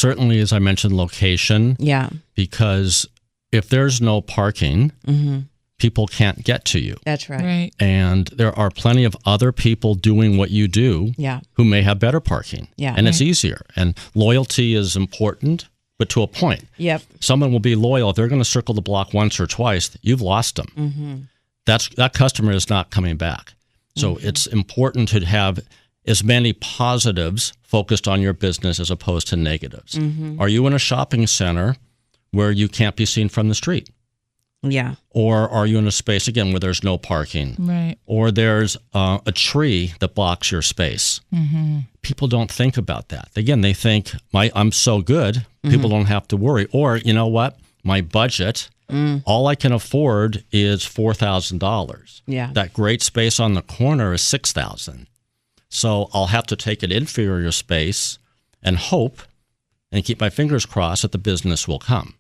certainly, as I mentioned, location. Yeah. Because if there's no parking, people can't get to you. That's right. Right. And there are plenty of other people doing what you do who may have better parking. Yeah. And it's easier. And loyalty is important, but to a point. Yep. Someone will be loyal. If they're going to circle the block once or twice, you've lost them. That customer is not coming back. So it's important to have as many positives focused on your business as opposed to negatives. Are you in a shopping center where you can't be seen from the street? Yeah. Or are you in a space, again, where there's no parking? Right. Or there's a tree that blocks your space. People don't think about that. Again, they think, I'm so good, people don't have to worry. Or, you know what? My budget, all I can afford is $4,000. Yeah. That great space on the corner is $6,000. So I'll have to take an inferior space and hope and keep my fingers crossed that the business will come.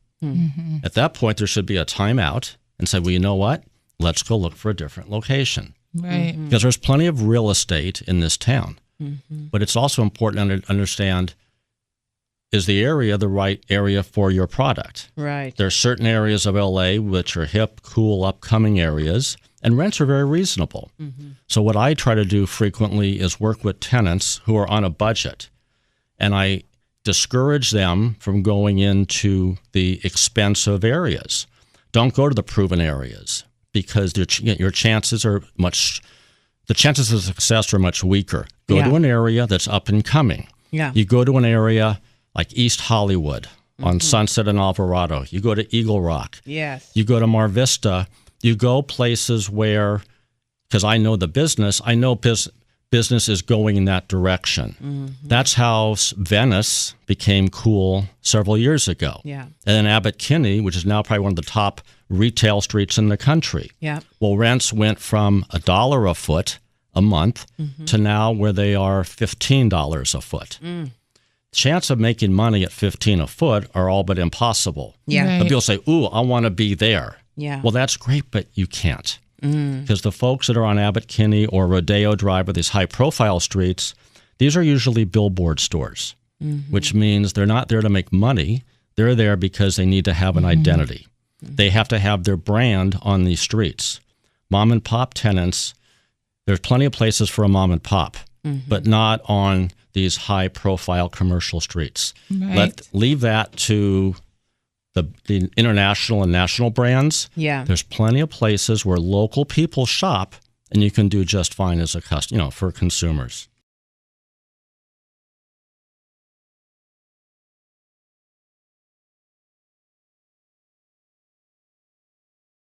At that point, there should be a timeout and say, well, you know what? Let's go look for a different location. Right. Because there's plenty of real estate in this town. But it's also important to understand, is the area the right area for your product? Right. There are certain areas of LA which are hip, cool, upcoming areas, and rents are very reasonable. So what I try to do frequently is work with tenants who are on a budget, and I discourage them from going into the expensive areas. Don't go to the proven areas because your chances are the chances of success are much weaker. Go to an area that's up and coming. Yeah. You go to an area like East Hollywood on Sunset and Alvarado. You go to Eagle Rock. Yes. You go to Mar Vista. You go places where, because I know the business, I know business is going in that direction. That's how Venice became cool several years ago. Yeah. And then Abbot Kinney, which is now probably one of the top retail streets in the country. Yeah. Well, rents went from $1 a foot a month to now where they are $15 a foot. Chance of making money at $15 a foot are all but impossible. Yeah. Right. But people say, ooh, I want to be there. Yeah. Well, that's great, but you can't. Because the folks that are on Abbot Kinney or Rodeo Drive or these high-profile streets, these are usually billboard stores, which means they're not there to make money. They're there because they need to have an identity. They have to have their brand on these streets. Mom-and-pop tenants, there's plenty of places for a mom-and-pop, but not on these high-profile commercial streets. Right. Leave that to the international and national brands. Yeah. There's plenty of places where local people shop, and you can do just fine as a for consumers.